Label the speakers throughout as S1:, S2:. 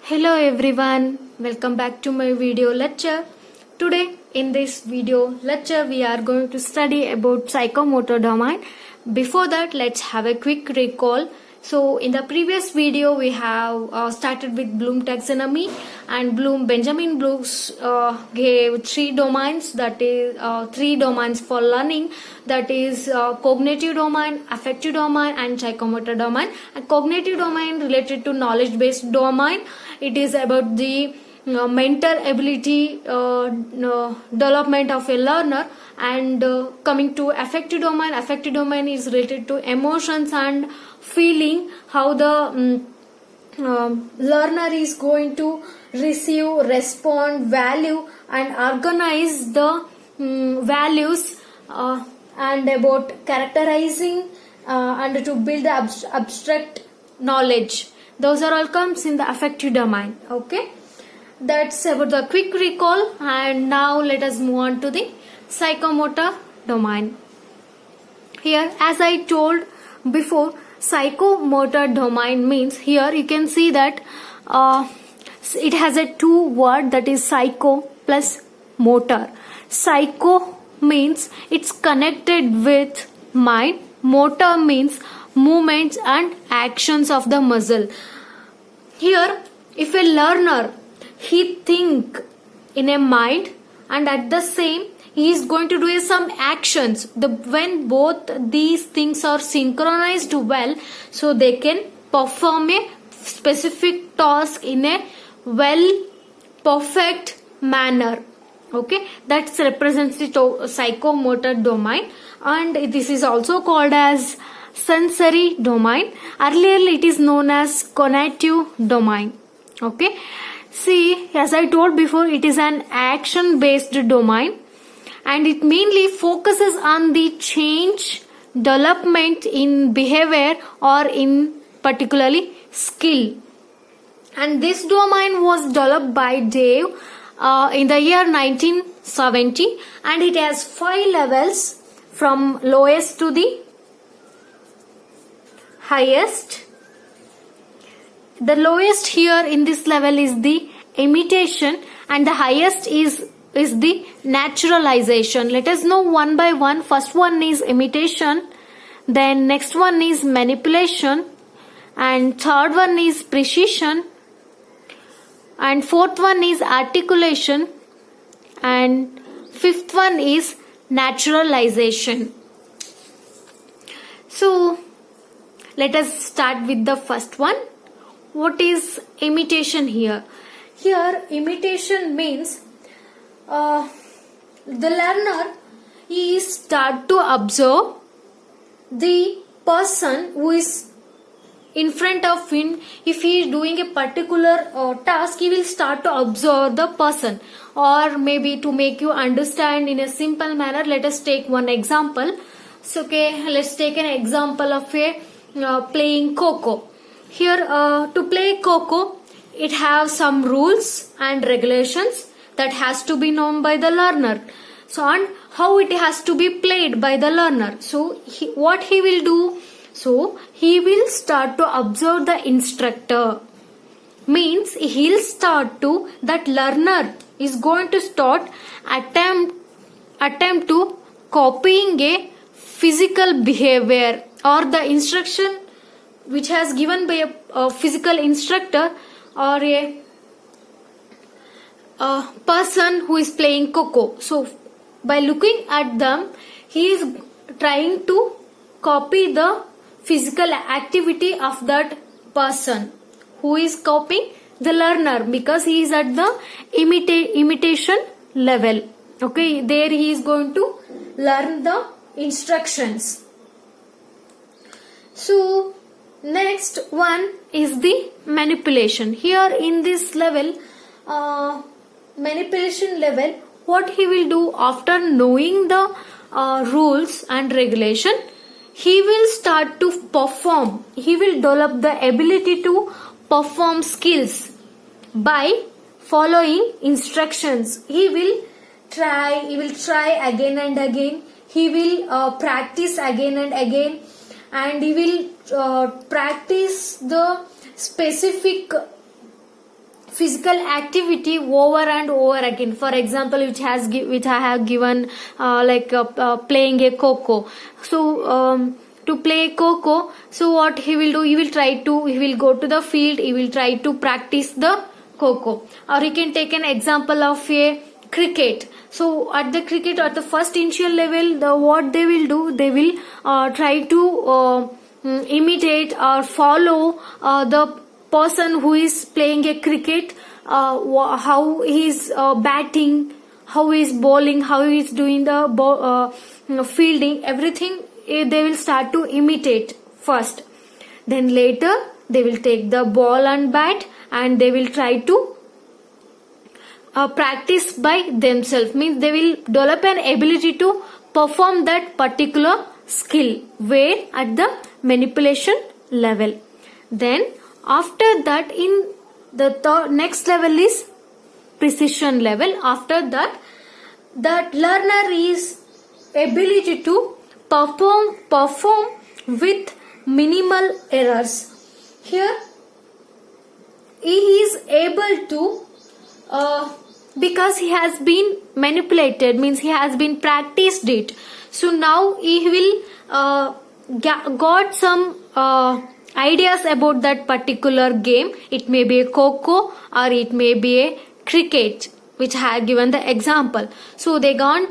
S1: Hello everyone, welcome back to my video lecture. Today in this video lecture we are going to study about psychomotor domain. Before that, let's have a quick recall. So in the previous video we have started with Bloom taxonomy, and Benjamin Bloom gave three domains, that is three domains for learning, that is cognitive domain, affective domain and psychomotor domain. And cognitive domain related to knowledge based domain. It is about the mental ability development of a learner. And coming to affective domain is related to emotions and feeling, how the learner is going to receive, respond, value and organize the values, and about characterizing and to build the abstract knowledge. Those are all comes in the affective domain. Okay, that's about the quick recall. And now let us move on to the psychomotor domain. Here, as I told before, psychomotor domain means, here you can see that it has a two word, that is psycho plus motor. Psycho means it's connected with mind. Motor means movements and actions of the muscle. Here, if a learner, he think in a mind and at the same he is going to do some actions, when both these things are synchronized well, so they can perform a specific task in a well perfect manner. Okay, that represents the psychomotor domain, and this is also called as sensory domain. Earlier it is known as cognitive domain. Okay, see, as I told before, it is an action based domain, and it mainly focuses on the change, development in behavior or in particularly skill. And this domain was developed by Dave in the year 1970, and it has 5 levels from lowest to the highest. The lowest here in this level is the imitation, and the highest is the naturalization. Let us know one by one. First one is imitation, then next one is manipulation, and third one is precision, and fourth one is articulation, and fifth one is naturalization. So let us start with the first one. What is imitation here? Here, imitation means the learner is start to observe the person who is in front of him. If he is doing a particular task, he will start to observe the person. Or maybe to make you understand in a simple manner, let us take one example. So okay, let's take an example of a playing Coco. Here, to play Coco, it has some rules and regulations that has to be known by the learner. So, and how it has to be played by the learner. So, what he will do? So, he will start to observe the instructor. Means he'll start to, that learner is going to start attempt to copying a physical behavior or the instruction which has given by a physical instructor or a person who is playing Coco. So by looking at them, he is trying to copy the physical activity of that person. Who is copying? The learner, because he is at the imitation level. Okay, there he is going to learn the instructions. So next one is the manipulation. Here in this level, manipulation level, what he will do after knowing the rules and regulation, he will start to perform. He will develop the ability to perform skills by following instructions. He will try again and again. He will practice again and again, and he will practice the specific physical activity over and over again. For example, which I have given playing a Coco. So to play Coco, so what he will do, he will go to the field, he will try to practice the Coco. Or he can take an example of a cricket. So at the cricket, at the first initial level, what they will do, they will try to imitate or follow the person who is playing a cricket, how he is batting, how he is bowling, how he is doing the fielding, everything they will start to imitate first. Then later they will take the ball and bat and they will try to practice by themselves. Means they will develop an ability to perform that particular skill where at the manipulation level. Then after that, in the next level is precision level. After that, that learner is ability to perform with minimal errors. Here he is able to because he has been manipulated, means he has been practiced it. So now he will got some ideas about that particular game. It may be a Coco or it may be a cricket, which I have given the example. So they earn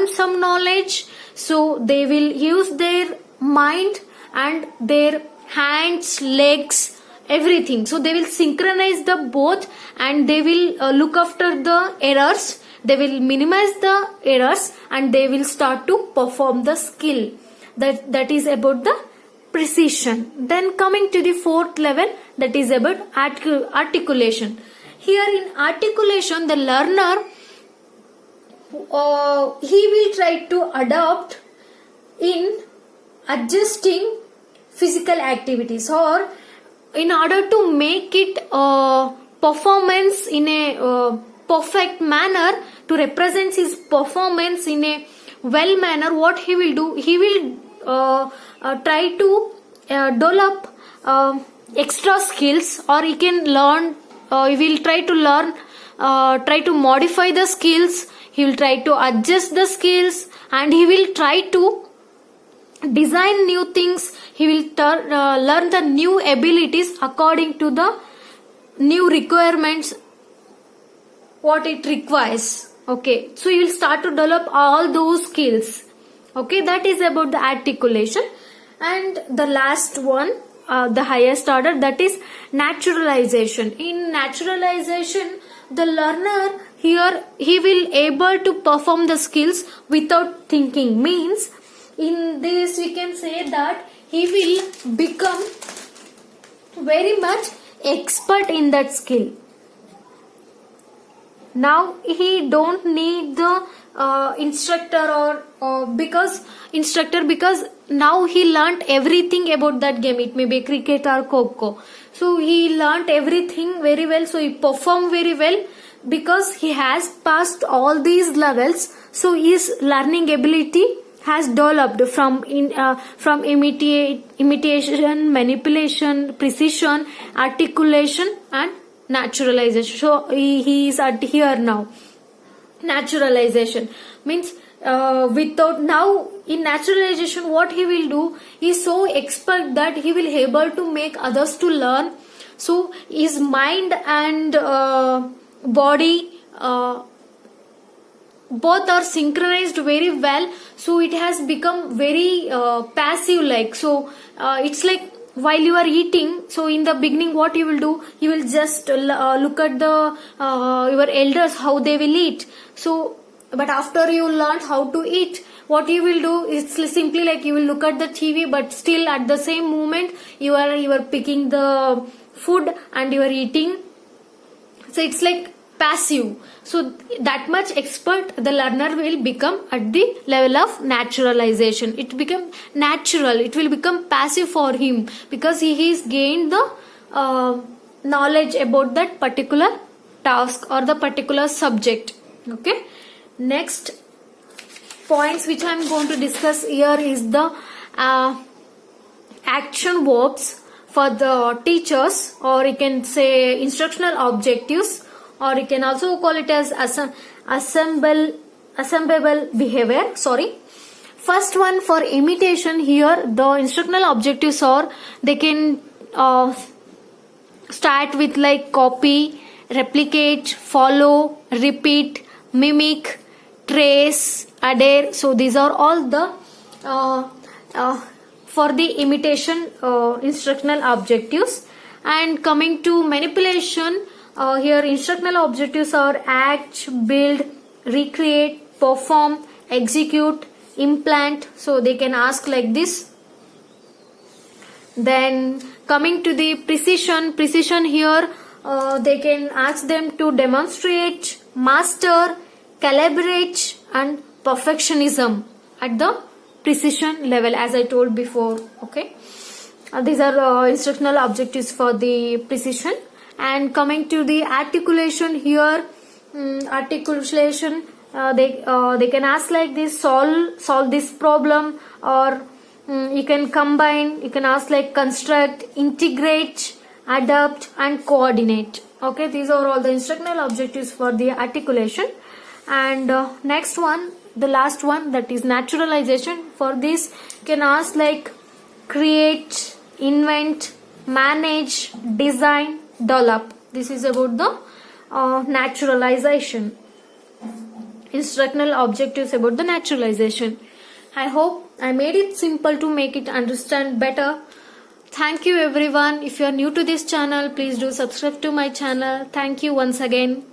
S1: some knowledge. So they will use their mind and their hands, legs, everything. So they will synchronize the both and they will look after the errors. They will minimize the errors and they will start to perform the skill. That is about the precision. Then coming to the fourth level, that is about articulation. Here in articulation, the learner he will try to adapt in adjusting physical activities, or in order to make it performance in a perfect manner, to represent his performance in a well manner. What he will do, he will try to develop extra skills, or he can learn, he will try to modify the skills, he will try to adjust the skills, and he will try to design new things. He will learn the new abilities according to the new requirements what it requires. Okay, so you will start to develop all those skills. Okay, that is about the articulation. And the last one, the highest order, that is naturalization. In naturalization, the learner here, he will able to perform the skills without thinking. Means in this we can say that he will become very much expert in that skill. Now he don't need the instructor because now he learnt everything about that game. It may be cricket or Coco. So he learnt everything very well. So he performed very well because he has passed all these levels. So his learning ability has developed from imitation, manipulation, precision, articulation, and naturalization. So he is at here now. Naturalization means without, now in naturalization what he will do, he is so expert that he will able to make others to learn. So his mind and body both are synchronized very well. So it has become very passive like. So it's like while you are eating, so in the beginning what you will do, you will just look at the your elders how they will eat. So but after you learn how to eat, what you will do is simply like you will look at the TV, but still at the same moment you are picking the food and you are eating. So it's like passive. So that much expert the learner will become at the level of naturalization. It become natural. It will become passive for him because he has gained the knowledge about that particular task or the particular subject. Okay. Next points which I am going to discuss here is the action verbs for the teachers, or you can say instructional objectives, or you can also call it as assemblable behavior. First one, for imitation, here the instructional objectives are, they can start with like copy, replicate, follow, repeat, mimic, trace, adhere. So these are all the for the imitation instructional objectives. And coming to manipulation, here instructional objectives are act, build, recreate, perform, execute, implant. So they can ask like this. Then coming to the precision here, they can ask them to demonstrate, master, calibrate, and perfectionism at the precision level, as I told before. Okay, these are instructional objectives for the precision. And coming to the articulation here, articulation, they can ask like this: solve this problem, or you can combine, you can ask like construct, integrate, adapt, and coordinate. Okay, these are all the instructional objectives for the articulation. And next one, the last one, that is naturalization. For this, you can ask like create, invent, manage, design, develop. This is about the naturalization. Instructional objectives about the naturalization. I hope I made it simple to make it understand better. Thank you everyone. If you are new to this channel, please do subscribe to my channel. Thank you once again.